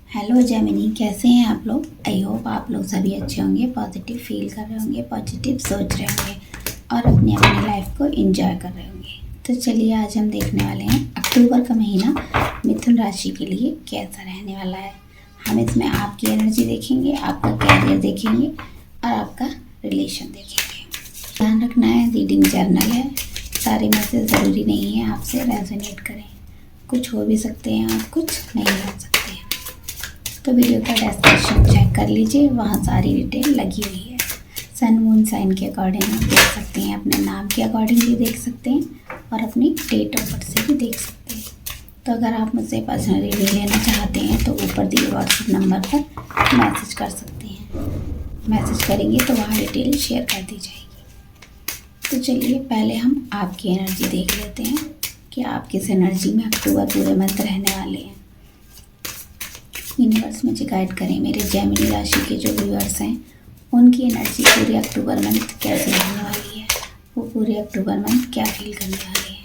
Hello Gemini, कैसे हैं आप लोग। आई होप आप लोग सभी अच्छे होंगे, पॉजिटिव फील कर रहे होंगे, पॉजिटिव सोच रहे होंगे और अपनी अपनी लाइफ को एंजॉय कर रहे होंगे। तो चलिए आज हम देखने वाले हैं अक्टूबर का महीना मिथुन राशि के लिए कैसा रहने वाला है। हम इसमें आपकी एनर्जी देखेंगे, आपका कैरियर देखेंगे और आपका रिलेशन देखेंगे। ध्यान रखना है, रीडिंग जर्नल है, सारे मैसेज ज़रूरी नहीं है आपसे रेजोनेट करें। कुछ हो भी सकते हैं और कुछ नहीं हो सकते हैं। तो वीडियो का डिस्क्रिप्शन चेक कर लीजिए, वहाँ सारी डिटेल लगी हुई है। सन मून साइन के अकॉर्डिंग आप देख सकते हैं, अपने नाम के अकॉर्डिंग भी देख सकते हैं और अपनी डेट ऑफ बर्थ से भी देख सकते हैं। तो अगर आप मुझसे पर्सनल रीडिंग लेना चाहते हैं तो ऊपर दिए व्हाट्सएप नंबर पर मैसेज कर सकते हैं। मैसेज करेंगे तो वहाँ डिटेल शेयर कर दी जाएगी। तो चलिए पहले हम आपकी एनर्जी देख लेते हैं कि आप किस एनर्जी में अक्टूबर पूरे मंथ रहने वाले हैं। यूनिवर्स मुझे गाइड करें, मेरे जेमिनी राशि के जो व्यूअर्स हैं उनकी एनर्जी पूरे अक्टूबर मंथ कैसे रहने वाली है, वो पूरे अक्टूबर मंथ क्या फील करने वाले हैं।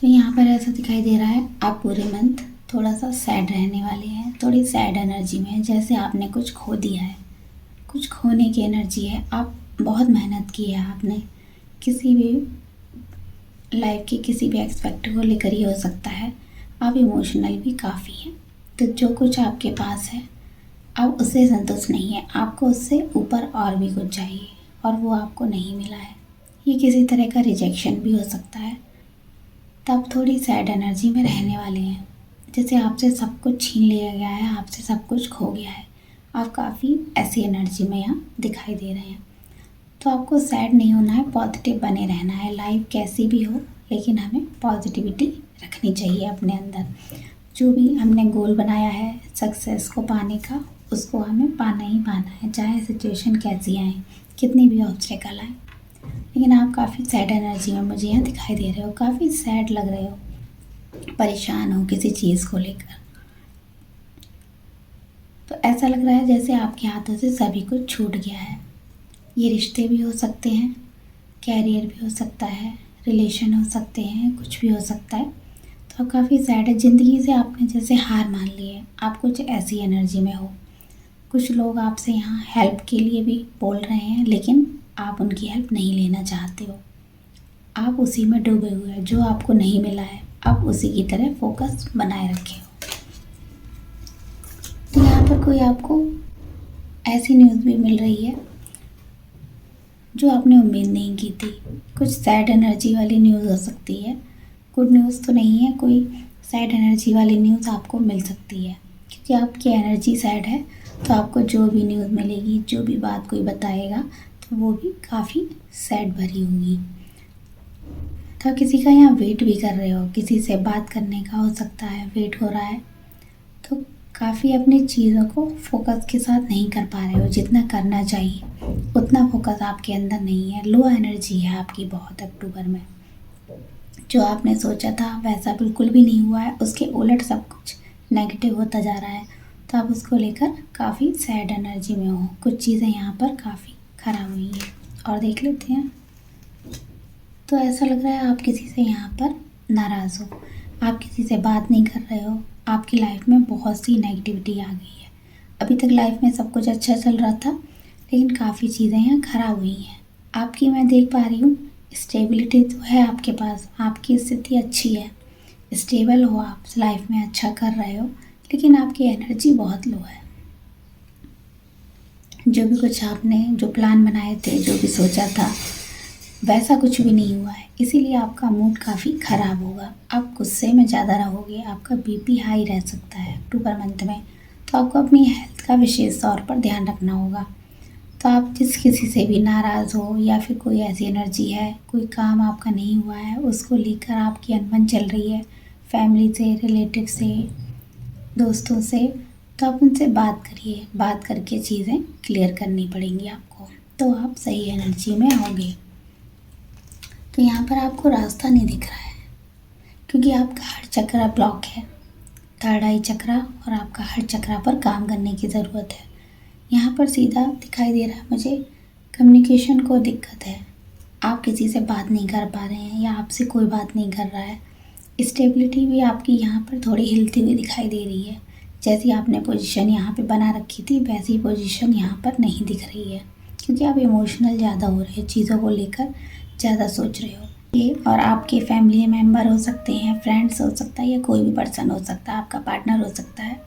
तो यहाँ पर ऐसा दिखाई दे रहा है आप पूरे मंथ थोड़ा सा सैड रहने वाले हैं, थोड़ी सैड एनर्जी में है, जैसे आपने कुछ खो दिया है, कुछ खोने की एनर्जी है। आप बहुत मेहनत की है आपने, किसी भी लाइफ के किसी भी एक्सपेक्ट को लेकर ही हो सकता है। आप इमोशनल भी काफ़ी हैं, तो जो कुछ आपके पास है आप उससे संतुष्ट नहीं है, आपको उससे ऊपर और भी कुछ चाहिए और वो आपको नहीं मिला है। ये किसी तरह का रिजेक्शन भी हो सकता है। तो आप थोड़ी सैड एनर्जी में रहने वाले हैं, जैसे आपसे सब कुछ छीन लिया गया है, आपसे सब कुछ खो गया है। आप काफ़ी ऐसी एनर्जी में यहाँ दिखाई दे रहे हैं। तो आपको सैड नहीं होना है, पॉजिटिव बने रहना है। लाइफ कैसी भी हो लेकिन हमें पॉजिटिविटी रखनी चाहिए अपने अंदर। जो भी हमने गोल बनाया है सक्सेस को पाने का, उसको हमें पाना ही पाना है, चाहे सिचुएशन कैसी आए, कितनी भी ऑब्स्टेकल आए। लेकिन आप काफ़ी सैड एनर्जी में मुझे यहाँ दिखाई दे रहे हो, काफ़ी सैड लग रहे हो, परेशान हो किसी चीज़ को लेकर। तो ऐसा लग रहा है जैसे आपके हाथों से सभी कुछ छूट गया है। ये रिश्ते भी हो सकते हैं, कैरियर भी हो सकता है, रिलेशन हो सकते हैं, कुछ भी हो सकता है। तो आप काफ़ी सैड है, ज़िंदगी से आपने जैसे हार मान ली है। आप कुछ ऐसी एनर्जी में हो, कुछ लोग आपसे यहाँ हेल्प के लिए भी बोल रहे हैं लेकिन आप उनकी हेल्प नहीं लेना चाहते हो। आप उसी में डूबे हुए हैं, जो आपको नहीं मिला है आप उसी की तरह फोकस बनाए रखे हो। तो यहाँ पर कोई आपको ऐसी न्यूज़ भी मिल रही है जो आपने उम्मीद नहीं की थी। कुछ सैड एनर्जी वाली न्यूज़ हो सकती है, गुड न्यूज़ तो नहीं है, कोई सैड एनर्जी वाली न्यूज़ आपको मिल सकती है। क्योंकि आपकी एनर्जी सैड है तो आपको जो भी न्यूज़ मिलेगी, जो भी बात कोई बताएगा तो वो भी काफ़ी सैड भरी होगी। तो किसी का यहाँ वेट भी कर रहे हो, किसी से बात करने का हो सकता है, वेट हो रहा है। तो काफ़ी अपनी चीज़ों को फोकस के साथ नहीं कर पा रहे हो, जितना करना चाहिए उतना फोकस आपके अंदर नहीं है। लो एनर्जी है आपकी बहुत अक्टूबर में। जो आपने सोचा था वैसा बिल्कुल भी नहीं हुआ है, उसके उलट सब कुछ नेगेटिव होता जा रहा है। तो आप उसको लेकर काफ़ी सैड एनर्जी में हो, कुछ चीज़ें यहाँ पर काफ़ी ख़राब हुई हैं। और देख लेते हैं, तो ऐसा लग रहा है आप किसी से यहाँ पर नाराज़ हो, आप किसी से बात नहीं कर रहे हो, आपकी लाइफ में बहुत सी नेगेटिविटी आ गई है। अभी तक लाइफ में सब कुछ अच्छा चल रहा था लेकिन काफ़ी चीज़ें यहाँ ख़राब हुई हैं। आपकी मैं देख पा रही हूँ स्टेबिलिटी तो है आपके पास, आपकी स्थिति अच्छी है, स्टेबल हो, आप लाइफ में अच्छा कर रहे हो, लेकिन आपकी एनर्जी बहुत लो है। जो भी कुछ आपने जो प्लान बनाए थे, जो भी सोचा था वैसा कुछ भी नहीं हुआ है, इसीलिए आपका मूड काफ़ी ख़राब होगा। आप गुस्से में ज़्यादा रहोगे, आपका बीपी हाई रह सकता है अक्टूबर मंथ में। तो आपको अपनी हेल्थ का विशेष तौर पर ध्यान रखना होगा। तो आप जिस किसी से भी नाराज़ हो या फिर कोई ऐसी एनर्जी है, कोई काम आपका नहीं हुआ है, उसको लेकर आपकी अनबन चल रही है फैमिली से, रिलेटिव से, दोस्तों से, तो आप उनसे बात करिए। बात करके चीज़ें क्लियर करनी पड़ेंगी आपको, तो आप सही एनर्जी में आओगे। तो यहाँ पर आपको रास्ता नहीं दिख रहा है क्योंकि आपका हर चक्रा ब्लॉक है, थर्ड आई चक्रा, और आपका हर चक्रा पर काम करने की ज़रूरत है। यहाँ पर सीधा दिखाई दे रहा है मुझे कम्युनिकेशन को दिक्कत है, आप किसी से बात नहीं कर पा रहे हैं या आपसे कोई बात नहीं कर रहा है। स्टेबिलिटी भी आपकी यहाँ पर थोड़ी हिलती हुई दिखाई दे रही है। जैसी आपने पोजीशन यहाँ पे बना रखी थी वैसी पोजीशन यहाँ पर नहीं दिख रही है, क्योंकि आप इमोशनल ज़्यादा हो रहे हैं, चीज़ों को लेकर ज़्यादा सोच रहे हो। ये और आपके फैमिली मेम्बर हो सकते हैं, फ्रेंड्स हो सकता है, या कोई भी पर्सन हो सकता है, आपका पार्टनर हो सकता है,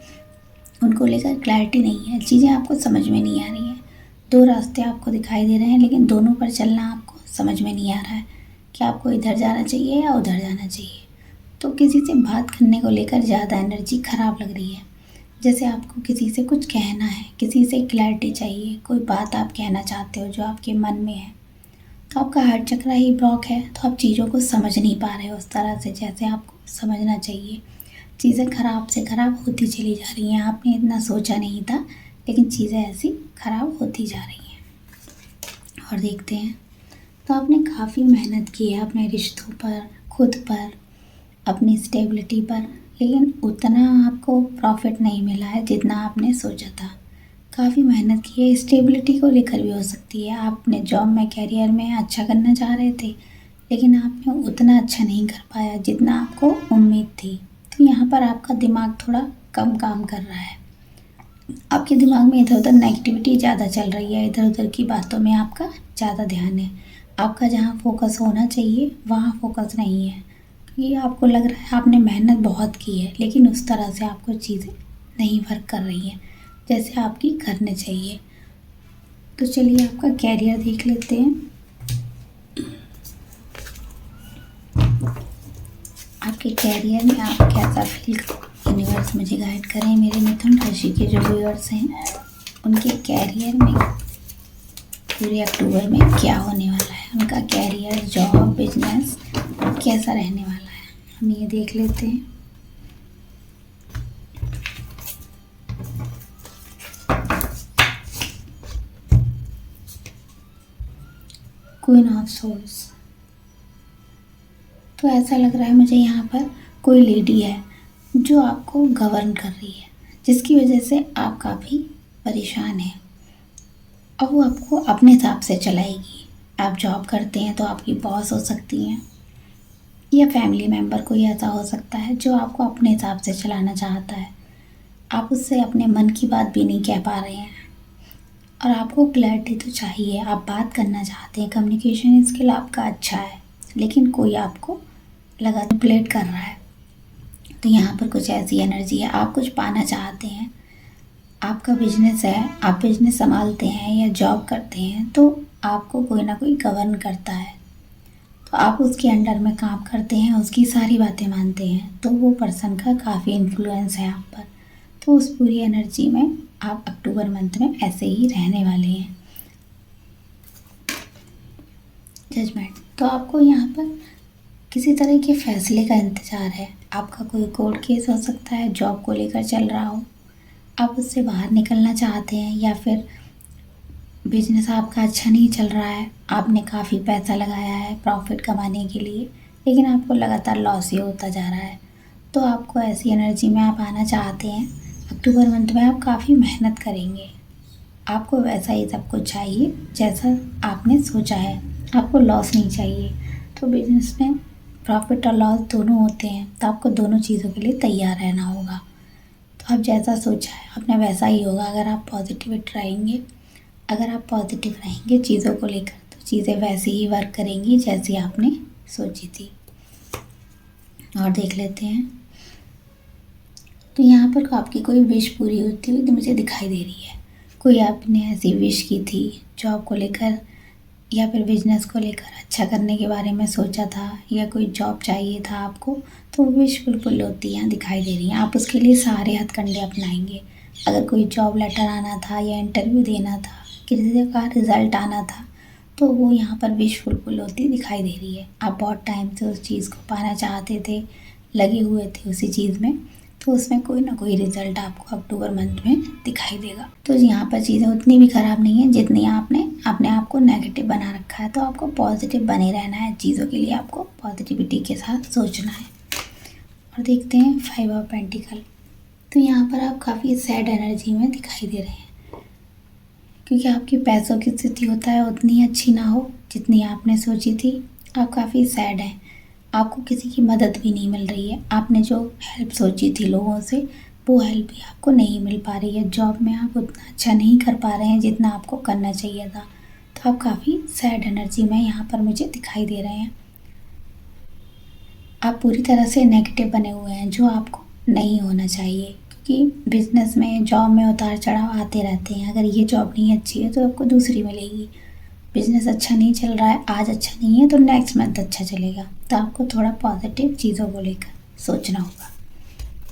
उनको लेकर क्लैरिटी नहीं है, चीज़ें आपको समझ में नहीं आ रही हैं। दो रास्ते आपको दिखाई दे रहे हैं, लेकिन दोनों पर चलना आपको समझ में नहीं आ रहा है कि आपको इधर जाना चाहिए या उधर जाना चाहिए। तो किसी से बात करने को लेकर ज़्यादा एनर्जी ख़राब लग रही है, जैसे आपको किसी से कुछ कहना है, किसी से क्लैरिटी चाहिए, कोई बात आप कहना चाहते हो जो आपके मन में है, तो आपका हार्ट चक्र ही ब्लॉक है, तो आप चीज़ों को समझ नहीं पा रहे हो उस तरह से जैसे आपको समझना चाहिए। चीज़ें ख़राब से ख़राब होती चली जा रही हैं, आपने इतना सोचा नहीं था, लेकिन चीज़ें ऐसी ख़राब होती जा रही हैं। और देखते हैं, तो आपने काफ़ी मेहनत की है अपने रिश्तों पर, खुद पर, अपनी स्टेबिलिटी पर, लेकिन उतना आपको प्रॉफिट नहीं मिला है जितना आपने सोचा था। काफ़ी मेहनत की है, स्टेबिलिटी को लेकर भी हो सकती है, आप अपने जॉब में, करियर में अच्छा करना चाह रहे थे, लेकिन आपने उतना अच्छा नहीं कर पाया जितना आपको उम्मीद थी। तो यहाँ पर आपका दिमाग थोड़ा कम काम कर रहा है, आपके दिमाग में इधर उधर नेगेटिविटी ज़्यादा चल रही है, इधर उधर की बातों में आपका ज़्यादा ध्यान है। आपका जहाँ फोकस होना चाहिए वहाँ फोकस नहीं है, क्योंकि आपको लग रहा है आपने मेहनत बहुत की है, लेकिन उस तरह से आपको चीज़ें नहीं वर्क कर रही हैं जैसे आपकी करने चाहिए। तो चलिए आपका कैरियर देख लेते हैं। आपके कैरियर में आप कैसा फील करो, यूनिवर्स मुझे गाइड करें। मेरे मिथुन राशि के जो व्यूअर्स हैं उनके कैरियर में पूरे अक्टूबर में क्या होने वाला है, उनका कैरियर, जॉब, बिजनेस कैसा रहने वाला है, हम ये देख लेते हैं। क्वीन ऑफ सोल्स, तो ऐसा लग रहा है मुझे यहाँ पर कोई लेडी है जो आपको गवर्न कर रही है, जिसकी वजह से आप काफ़ी परेशान हैं, और वो आपको अपने हिसाब से चलाएगी। आप जॉब करते हैं तो आपकी बॉस हो सकती हैं, या फैमिली मेम्बर कोई ऐसा हो सकता है जो आपको अपने हिसाब से चलाना चाहता है। आप उससे अपने मन की बात भी नहीं कह पा रहे हैं, और आपको क्लैरिटी तो चाहिए, आप बात करना चाहते हैं, कम्युनिकेशन स्किल आपका अच्छा है, लेकिन कोई आपको लगा मैनिपुलेट कर रहा है। तो यहाँ पर कुछ ऐसी एनर्जी है, आप कुछ पाना चाहते हैं, आपका बिजनेस है, आप बिजनेस संभालते हैं या जॉब करते हैं, तो आपको कोई ना कोई गवर्न करता है, तो आप उसके अंडर में काम करते हैं, उसकी सारी बातें मानते हैं, तो वो पर्सन का काफ़ी इन्फ्लुएंस है आप पर। तो उस पूरी एनर्जी में आप अक्टूबर मंथ में ऐसे ही रहने वाले हैं। जजमेंट, तो आपको यहाँ पर किसी तरह के फैसले का इंतज़ार है, आपका कोई कोर्ट केस हो सकता है, जॉब को लेकर चल रहा हो, आप उससे बाहर निकलना चाहते हैं, या फिर बिजनेस आपका अच्छा नहीं चल रहा है, आपने काफ़ी पैसा लगाया है प्रॉफिट कमाने के लिए, लेकिन आपको लगातार लॉस ही होता जा रहा है। तो आपको ऐसी एनर्जी में आप आना चाहते हैं, अक्टूबर मंथ में आप काफ़ी मेहनत करेंगे, आपको वैसा ही सब कुछ चाहिए जैसा आपने सोचा है, आपको लॉस नहीं चाहिए। तो बिजनेस में प्रॉफिट और लॉस दोनों होते हैं, तो आपको दोनों चीज़ों के लिए तैयार रहना होगा। तो आप जैसा सोचा है आपने वैसा ही होगा, अगर आप पॉजिटिव रहेंगे, अगर आप पॉजिटिव रहेंगे चीज़ों को लेकर, तो चीज़ें वैसे ही वर्क करेंगी जैसी आपने सोची थी। और देख लेते हैं, तो यहाँ पर आपकी कोई विश पूरी होती हुई तो मुझे दिखाई दे रही है, कोई आपने ऐसी विश की थी जॉब को लेकर या फिर बिजनेस को लेकर, अच्छा करने के बारे में सोचा था, या कोई जॉब चाहिए था आपको, तो विश फुलफिल होती है दिखाई दे रही हैं। आप उसके लिए सारे हथकंडे अपनाएंगे। अगर कोई जॉब लेटर आना था या इंटरव्यू देना था, किसी का रिज़ल्ट आना था, तो वो यहाँ पर विश फुलफिल होती दिखाई दे रही है। आप बहुत टाइम से उस चीज़ को पाना चाहते थे, लगे हुए थे उसी चीज़ में, तो उसमें कोई ना कोई रिज़ल्ट आपको अक्टूबर मंथ में दिखाई देगा। तो यहाँ पर चीज़ें उतनी भी ख़राब नहीं है जितनी आपने अपने आप को नेगेटिव बना रखा है, तो आपको पॉजिटिव बने रहना है, चीज़ों के लिए आपको पॉजिटिविटी के साथ सोचना है। और देखते हैं 5 ऑफ पेंटिकल, तो यहाँ पर आप काफ़ी सैड एनर्जी में दिखाई दे रहे हैं, कोई आपने ऐसी विश की थी जॉब को लेकर या फिर बिजनेस को लेकर, अच्छा करने के बारे में सोचा था, या कोई जॉब चाहिए था आपको, तो विश फुलफिल होती दिखाई दे रही है। आप उसके लिए सारे हथकंडे अपनाएंगे। अगर कोई जॉब लेटर आना था या इंटरव्यू देना था, किसी का रिज़ल्ट आना था, तो वो यहाँ पर विश फुलफिल होती दिखाई दे रही है। आप बहुत टाइम से उस चीज़ को पाना चाहते थे, लगे हुए थे उसी चीज़ में, तो उसमें कोई ना कोई रिज़ल्ट आपको अक्टूबर मंथ में दिखाई देगा। तो यहाँ पर चीज़ें उतनी भी ख़राब नहीं है जितनी आपने अपने आप को नेगेटिव बना रखा है, तो आपको पॉजिटिव बने रहना है, चीज़ों के लिए आपको पॉजिटिविटी के साथ सोचना है। और देखते हैं 5 ऑफ पेंटिकल, तो यहाँ पर आप काफ़ी सैड एनर्जी में दिखाई दे रहे हैं, क्योंकि आपकी पैसों की स्थिति होता है उतनी अच्छी ना हो जितनी आपने सोची थी। आप काफ़ी सैड हैं, आपको किसी की मदद भी नहीं मिल रही है। आपने जो हेल्प सोची थी लोगों से, वो हेल्प भी आपको नहीं मिल पा रही है। जॉब में आप उतना अच्छा नहीं कर पा रहे हैं जितना आपको करना चाहिए था। तो आप काफ़ी सैड एनर्जी में यहाँ पर मुझे दिखाई दे रहे हैं। आप पूरी तरह से नेगेटिव बने हुए हैं, जो आपको नहीं होना चाहिए, क्योंकि बिजनेस में, जॉब में उतार चढ़ाव आते रहते हैं। अगर ये जॉब नहीं अच्छी है तो आपको दूसरी मिलेगी। बिजनेस अच्छा नहीं चल रहा है, आज अच्छा नहीं है तो नेक्स्ट मंथ अच्छा चलेगा। तो आपको थोड़ा पॉजिटिव चीज़ों को लेकर सोचना होगा।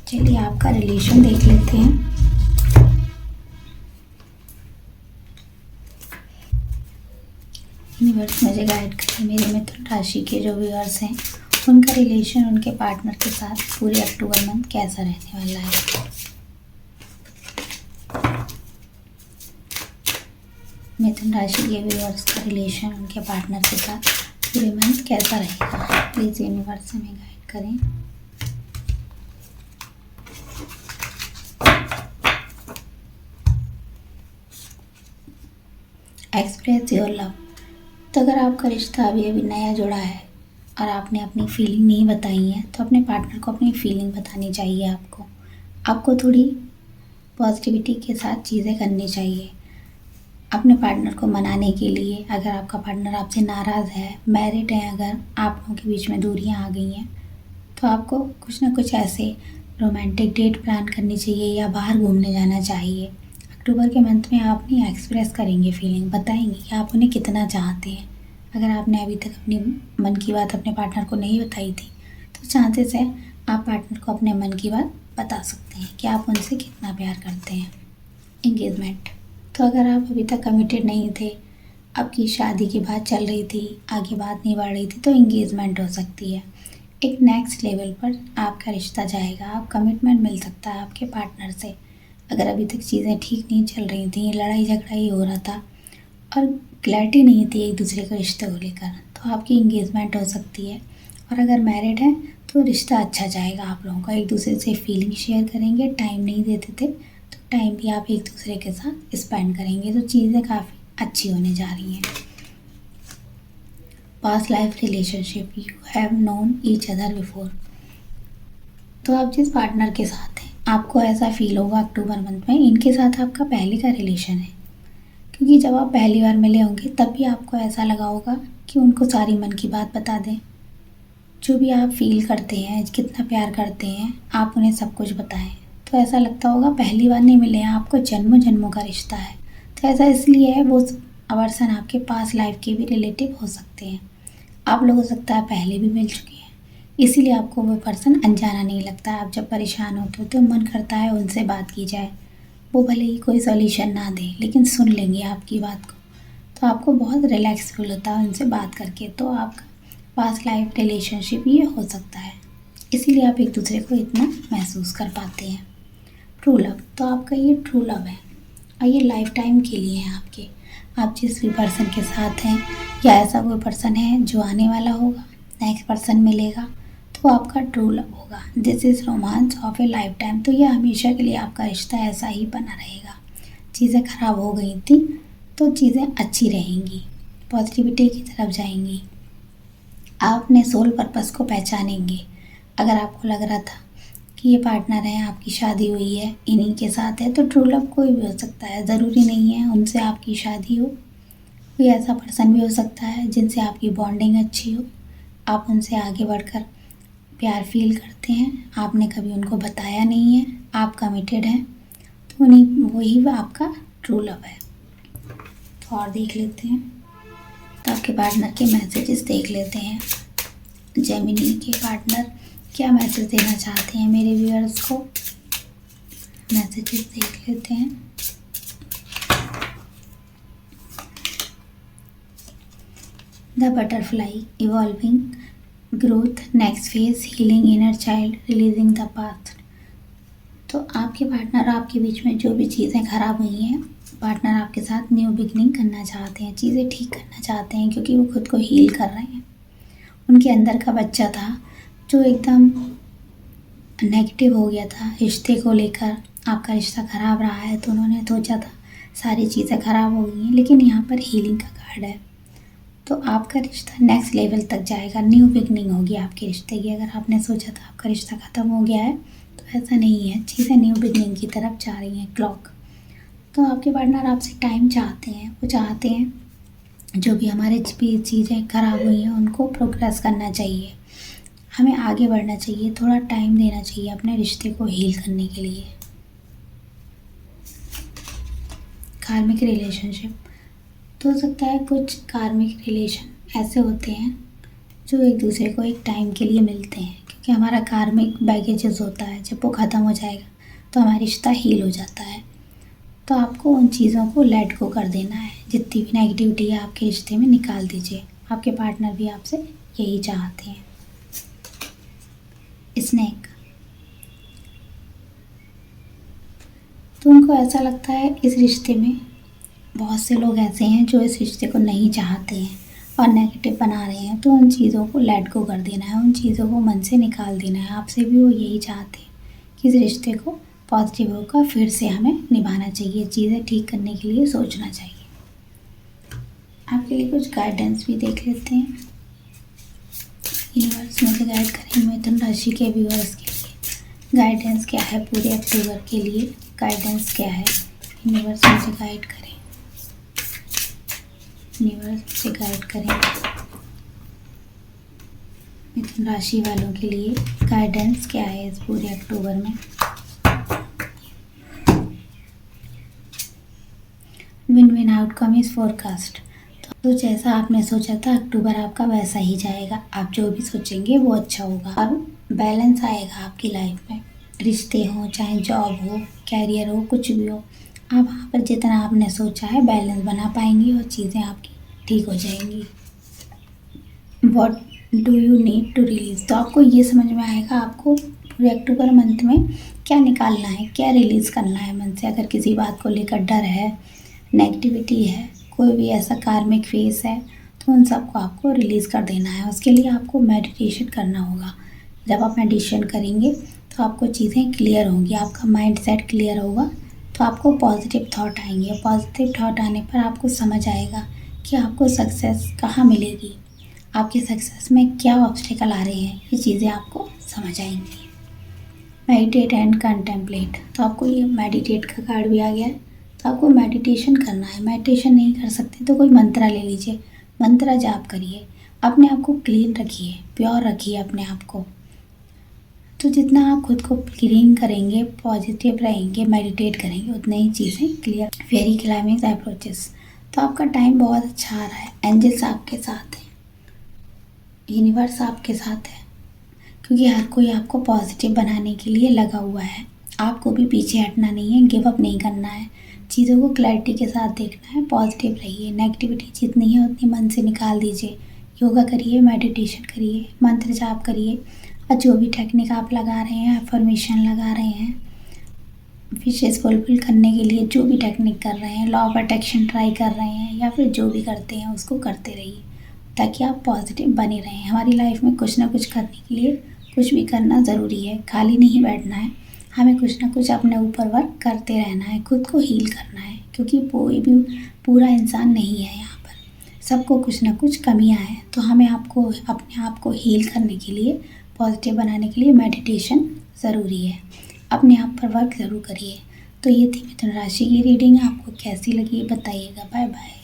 चलिए आपका रिलेशन देख लेते हैं। यूनिवर्स मुझे गाइड करें, मेरे मिथुन राशि के जो व्यूअर्स हैं उनका रिलेशन उनके पार्टनर के साथ पूरे अक्टूबर मंथ कैसा रहने वाला है। मिथुन राशि के व्यूअर्स का रिलेशन उनके पार्टनर के साथ पूरे मंथ कैसा रहेगा, प्लीज़ यूनिवर्स हमें गाइड करें। Express your love. तो अगर आपका रिश्ता अभी अभी नया जुड़ा है और आपने अपनी फीलिंग नहीं बताई है, तो अपने पार्टनर को अपनी फीलिंग बतानी चाहिए। आपको थोड़ी पॉजिटिविटी के साथ चीज़ें करनी चाहिए अपने पार्टनर को मनाने के लिए। अगर आपका पार्टनर आपसे नाराज़ है, मैरिड है, अगर आप लोगों के बीच में दूरियां आ गई हैं, तो आपको कुछ ना कुछ ऐसे रोमांटिक डेट प्लान करनी चाहिए या बाहर घूमने जाना चाहिए। अक्टूबर के मंथ में आप नहीं एक्सप्रेस करेंगे फीलिंग, बताएंगे कि आप उन्हें कितना चाहते हैं। अगर आपने अभी तक अपनी मन की बात अपने पार्टनर को नहीं बताई थी, तो चांसेस है आप पार्टनर को अपने मन की बात बता सकते हैं कि आप उनसे कितना प्यार करते हैं। एंगेजमेंट। तो अगर आप अभी तक कमिटेड नहीं थे, आपकी शादी की बात चल रही थी, आगे बात नहीं बढ़ रही थी, तो एंगेजमेंट हो सकती है। एक नेक्स्ट लेवल पर आपका रिश्ता जाएगा, आप कमिटमेंट मिल सकता है आपके पार्टनर से। अगर अभी तक चीज़ें ठीक नहीं चल रही थी, लड़ाई झगड़ा ही हो रहा था और क्लैरिटी नहीं थी एक दूसरे के रिश्ते को लेकर, तो आपकी इंगेजमेंट हो सकती है। और अगर मैरिड हैं तो रिश्ता अच्छा जाएगा आप लोगों का, एक दूसरे से फीलिंग शेयर करेंगे। टाइम नहीं देते थे तो टाइम भी आप एक दूसरे के साथ स्पेंड करेंगे, तो चीज़ें काफ़ी अच्छी होने जा रही हैं। Past life relationship, you have known each other before. तो आप जिस पार्टनर के साथ हैं, आपको ऐसा फील होगा अक्टूबर मंथ में इनके साथ आपका पहले का रिलेशन है, क्योंकि जब आप पहली बार मिले होंगे तब भी आपको ऐसा लगा होगा कि उनको सारी मन की बात बता दें। जो भी आप फील करते हैं, कितना प्यार करते हैं, आप उन्हें सब कुछ बताएं। तो ऐसा लगता होगा पहली बार नहीं मिले हैं, आपको जन्मों जन्मों का रिश्ता है। तो ऐसा इसलिए है, वो पर्सन आपके पास लाइफ के भी रिलेटिव हो सकते हैं। आप लोग हो सकता है पहले भी मिल चुके हैं, इसीलिए आपको वो पर्सन अनजाना नहीं लगता। आप जब परेशान होते हो तो मन करता है उनसे बात की जाए। वो भले ही कोई सॉल्यूशन ना दे, लेकिन सुन लेंगे आपकी बात को, तो आपको बहुत रिलैक्स फील होता है उनसे बात करके। तो आपका पास्ट लाइफ रिलेशनशिप ये हो सकता है, इसीलिए आप एक दूसरे को इतना महसूस कर पाते हैं। True love. तो आपका ये ट्रू लव है और ये लाइफ टाइम के लिए है आपके। आप जिस भी पर्सन के साथ हैं, या ऐसा कोई पर्सन है जो आने वाला होगा, नेक्स्ट पर्सन मिलेगा, तो आपका ट्रू लव होगा। This is romance of A life time. तो ये हमेशा के लिए आपका रिश्ता ऐसा ही बना रहेगा। चीज़ें ख़राब हो गई थी तो चीज़ें अच्छी रहेंगी, पॉजिटिविटी की तरफ जाएंगी। आप अपने सोल पर्पस को पहचानेंगे। अगर आपको लग रहा था कि ये पार्टनर है, आपकी शादी हुई है, इन्हीं के साथ है, तो ट्रू लव कोई भी हो सकता है। ज़रूरी नहीं है उनसे आपकी शादी हो, कोई ऐसा पर्सन भी हो सकता है जिनसे आपकी बॉन्डिंग अच्छी हो, आप उनसे आगे बढ़कर प्यार फील करते हैं, आपने कभी उनको बताया नहीं है, आप कमिटेड हैं, तो उन्हीं वही आपका ट्रू लव है। तो और देख लेते हैं, तो आपके पार्टनर के मैसेजेस देख लेते हैं। जेमिनी के पार्टनर क्या मैसेज देना चाहते हैं मेरे व्यूअर्स को, मैसेजेस देख लेते हैं। The butterfly, evolving, growth, next phase, healing inner child, releasing the past. तो आपके पार्टनर आपके बीच में जो भी चीज़ें खराब हुई हैं, पार्टनर आपके साथ न्यू बिगनिंग करना चाहते हैं, चीज़ें ठीक करना चाहते हैं, क्योंकि वो खुद को हील कर रहे हैं। उनके अंदर का बच्चा था जो एकदम नेगेटिव हो गया था रिश्ते को लेकर, आपका रिश्ता ख़राब रहा है, तो उन्होंने सोचा था सारी चीज़ें ख़राब हो गई हैं, लेकिन यहाँ पर हीलिंग का कार्ड है। तो आपका रिश्ता नेक्स्ट लेवल तक जाएगा, न्यू बिगनिंग होगी आपके रिश्ते की। अगर आपने सोचा था आपका रिश्ता ख़त्म हो गया है, तो ऐसा नहीं है, चीज़ें न्यू बिगनिंग की तरफ जा रही हैं क्लॉक। तो आपके पार्टनर आपसे टाइम चाहते हैं, वो चाहते हैं जो भी हमारे भी चीज़ें ख़राब हुई हैं उनको प्रोग्रेस करना चाहिए, हमें आगे बढ़ना चाहिए, थोड़ा टाइम देना चाहिए अपने रिश्ते को हील करने के लिए। कार्मिक रिलेशनशिप, तो हो सकता है कुछ कार्मिक रिलेशन ऐसे होते हैं जो एक दूसरे को एक टाइम के लिए मिलते हैं, क्योंकि हमारा कार्मिक बैगेजेस होता है, जब वो ख़त्म हो जाएगा तो हमारा रिश्ता हील हो जाता है। तो आपको उन चीज़ों को लेट गो कर देना है, जितनी भी नेगेटिविटी है आपके रिश्ते में निकाल दीजिए। आपके पार्टनर भी आपसे यही चाहते हैं। स्नेक, तो उनको ऐसा लगता है इस रिश्ते में बहुत से लोग ऐसे हैं जो इस रिश्ते को नहीं चाहते हैं और नेगेटिव बना रहे हैं, तो उन चीज़ों को लेट गो कर देना है, उन चीज़ों को मन से निकाल देना है। आपसे भी वो यही चाहते हैं कि इस रिश्ते को पॉजिटिव होकर फिर से हमें निभाना चाहिए, चीज़ें ठीक करने के लिए सोचना चाहिए। आपके लिए कुछ गाइडेंस भी देख लेते हैं। यूनिवर्स मुझे गाइड करें मिथुन राशि के व्यूअर्स के लिए गाइडेंस क्या है पूरे अक्टूबर के लिए, गाइडेंस क्या है, यूनिवर्स मुझे गाइड करें, यूनिवर्स मुझे गाइड करें मिथुन राशि वालों के लिए गाइडेंस क्या है इस पूरे अक्टूबर में। Win win outcome is forecast, तो जैसा आपने सोचा था अक्टूबर आपका वैसा ही जाएगा। आप जो भी सोचेंगे वो अच्छा होगा और बैलेंस आएगा आपकी लाइफ में। रिश्ते हों, चाहे जॉब हो, कैरियर हो, कुछ भी हो, आप वहाँ पर जितना आपने सोचा है बैलेंस बना पाएंगी और चीज़ें आपकी ठीक हो जाएंगी। What do you need to release, तो आपको ये समझ में आएगा आपको पूरे अक्टूबर मंथ में क्या निकालना है, क्या रिलीज़ करना है मन से। अगर किसी बात को लेकर डर है, नेगेटिविटी है, कोई भी ऐसा कार्मिक फेस है, तो उन सबको आपको रिलीज़ कर देना है। उसके लिए आपको मेडिटेशन करना होगा। जब आप मेडिटेशन करेंगे तो आपको चीज़ें क्लियर होंगी, आपका माइंड सेट क्लियर होगा, तो आपको पॉजिटिव थॉट आएंगे। पॉजिटिव थॉट आने पर आपको समझ आएगा कि आपको सक्सेस कहाँ मिलेगी, आपके सक्सेस में क्या ऑब्स्टिकल आ रहे हैं, ये चीज़ें आपको समझ आएंगी। मेडिटेट एंड कंटेम्पलेट, तो आपको ये मेडिटेट का कार्ड भी आ गया है, तो आपको मेडिटेशन करना है। मेडिटेशन नहीं कर सकते तो कोई मंत्रा ले लीजिए, मंत्रा जाप करिए, अपने आप को क्लीन रखिए, प्योर रखिए अपने आप को। तो जितना आप खुद को क्लीन करेंगे, पॉजिटिव रहेंगे, मेडिटेट करेंगे, उतनी ही चीज़ें क्लियर। फेरी क्लाइमिंग अप्रोचेस, तो आपका टाइम बहुत अच्छा आ रहा है। एंजल्स आपके साथ हैं, यूनिवर्स आपके साथ है, क्योंकि हर कोई आपको पॉजिटिव बनाने के लिए लगा हुआ है। आपको भी पीछे हटना नहीं है, गिव अप नहीं करना है, चीज़ों को क्लैरिटी के साथ देखना है, पॉजिटिव रहिए। नेगेटिविटी जितनी है उतनी मन से निकाल दीजिए। योगा करिए, मेडिटेशन करिए, मंत्र जाप करिए, और जो भी टेक्निक आप लगा रहे हैं, अफर्मेशन लगा रहे हैं, विशेष फुलफिल करने के लिए जो भी टेक्निक कर रहे हैं, लॉ ऑफ अट्रैक्शन ट्राई कर रहे हैं, या फिर जो भी करते हैं उसको करते रहिए, ताकि आप पॉजिटिव बने रहें। हमारी लाइफ में कुछ ना कुछ करने के लिए कुछ भी करना ज़रूरी है, खाली नहीं बैठना है, हमें कुछ ना कुछ अपने ऊपर वर्क करते रहना है, खुद को हील करना है, क्योंकि कोई भी पूरा इंसान नहीं है यहाँ पर, सबको कुछ ना कुछ कमियाँ हैं। तो हमें आपको अपने आप को हील करने के लिए, पॉजिटिव बनाने के लिए मेडिटेशन ज़रूरी है। अपने आप पर वर्क ज़रूर करिए। तो ये थी मिथुन राशि की रीडिंग, आपको कैसी लगी बताइएगा। Bye bye.